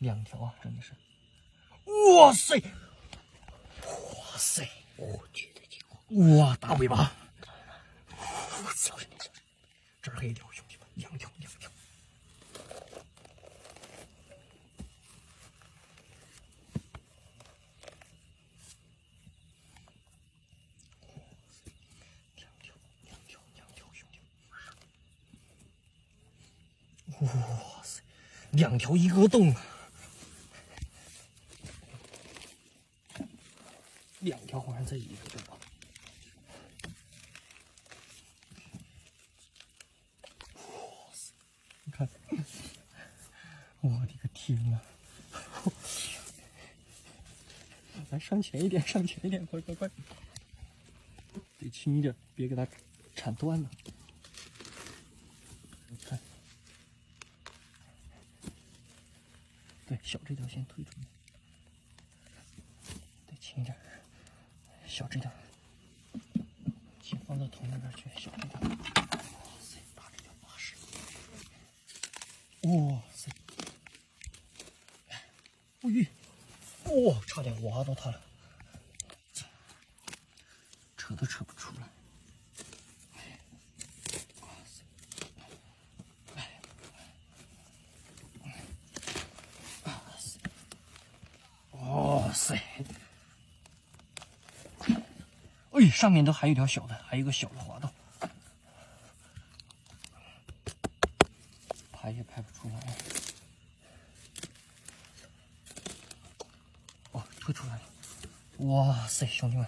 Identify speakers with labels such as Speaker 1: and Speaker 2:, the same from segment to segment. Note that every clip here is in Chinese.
Speaker 1: 2条啊，真的是！哇塞，哇塞，我去的结果！哇，大尾巴！我操！这儿还有一条，兄弟们，2条。哇塞，2条一个洞啊！2条好像在一个地方。哇塞，你看，我的个天呐！来，上前一点，快！得轻一点，别给它铲断了。你看。对，小这条先推出来，得轻一点。小这条先放到头那边去，小这条。哇塞，大这条80。哇塞！哇，差点挖到它了，扯都扯不出来。哇塞！哎，上面都还有一条小的，还有一个小的滑道，拍也拍不出来。哦，推出来了！哇塞，兄弟们，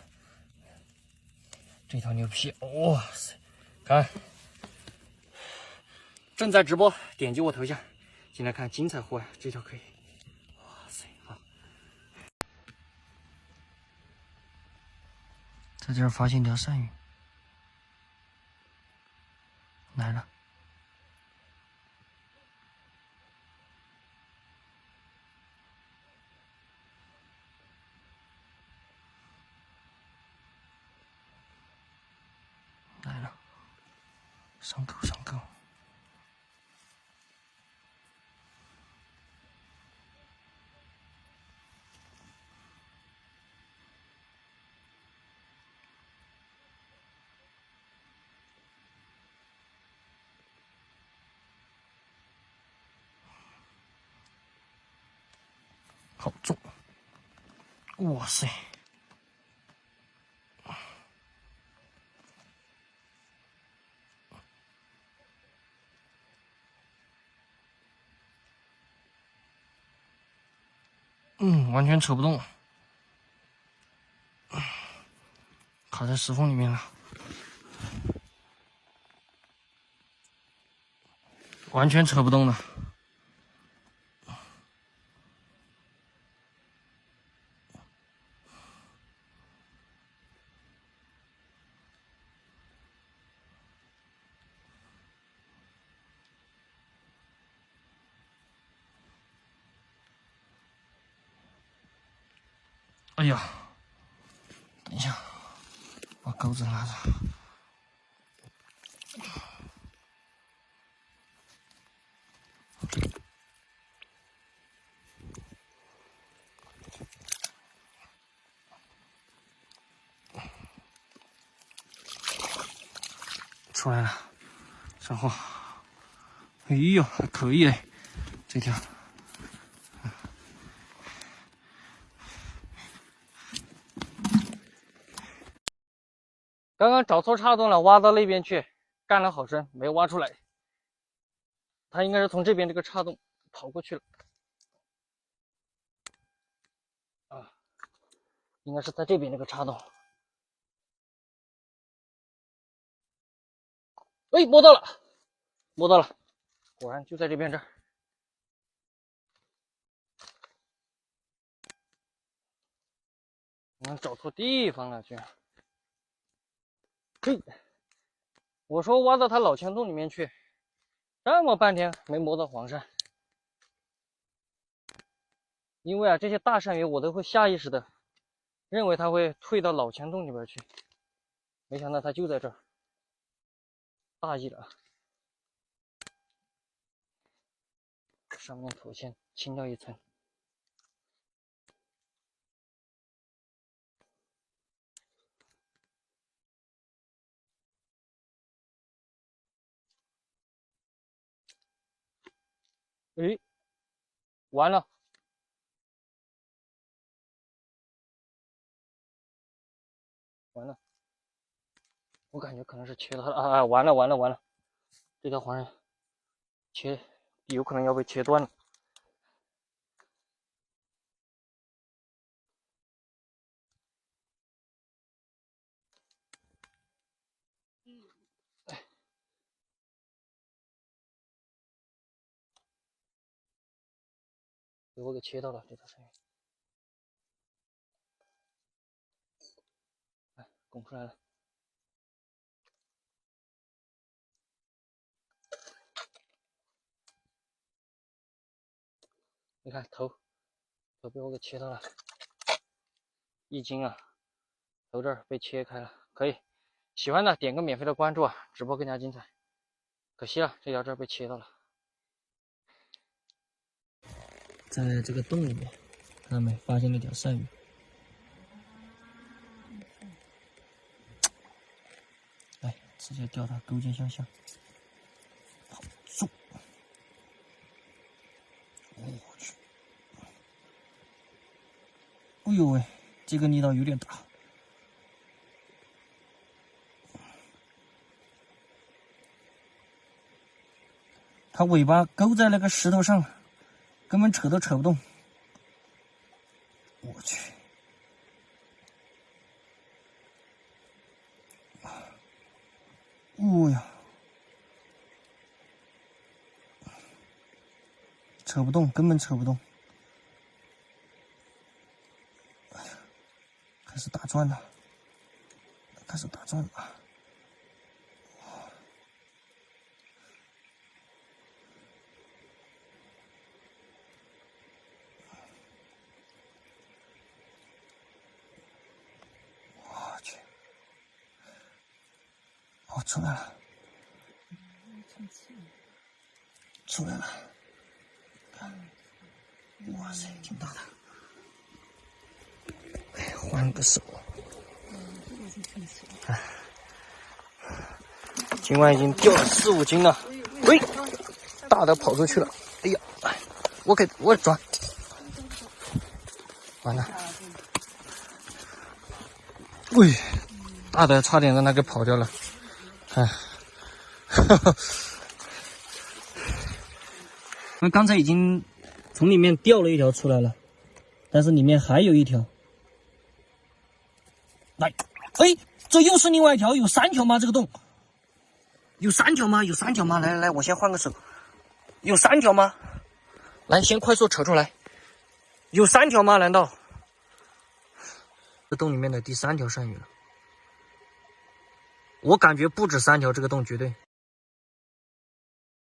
Speaker 1: 这条牛皮！哇塞，看，正在直播，点击我头像，进来看精彩货呀！这条可以。哇塞，好。在这儿发现条鳝鱼，来了。来了，上钩！好重！哇塞！完全扯不动，卡在石缝里面了，完全扯不动了。哎呀，等一下，把钩子拉着。出来了，然后，哎呦，还可以哎，这条。刚刚找错岔洞了，挖到那边去，干了好深，没挖出来。他应该是从这边这个岔洞跑过去了。啊，应该是在这边这个岔洞。哎，摸到了，果然就在这边这儿。找错地方了，居然。嘿，我说挖到他老墙洞里面去，这么半天没摸到黄鳝。因为啊，这些大鳝鱼我都会下意识的认为它会退到老墙洞里边去，没想到它就在这儿，大意了啊！上面头先清掉一层。哎，完了，完了，我感觉可能是切到了啊！完了完了完了，这条黄鳝有可能要被切断了。被我给切到了这条鳝鱼，哎，拱出来了。你看头被我给切到了，1斤啊，头这儿被切开了，可以。喜欢的点个免费的关注啊，直播更加精彩。可惜了，这条这儿被切到了。在这个洞里面，看到没？发现了一条鳝鱼。来，直接钓它勾肩相向。好，走。我去！哎呦喂，这个力道有点大。它尾巴勾在那个石头上，根本扯都扯不动。我去！哦呀，扯不动，根本扯不动。哎呀，开始打转了，开始打转了。我去！哦，出来了，出来了！哇塞，挺大的！哎，换个手。哎，今晚已经钓了4、5斤了。喂，大的跑出去了！哎呀，我转，完了！喂，大的差点让它给跑掉了。哎，那刚才已经从里面掉了一条出来了，但是里面还有一条。来，哎，这又是另外一条，有3条吗？这个洞有3条吗？有3条吗？来来来，我先换个手，有3条吗？来，先快速扯出来，有3条吗？难道这洞里面的第3条鳝鱼了？我感觉不止3条，这个洞绝对。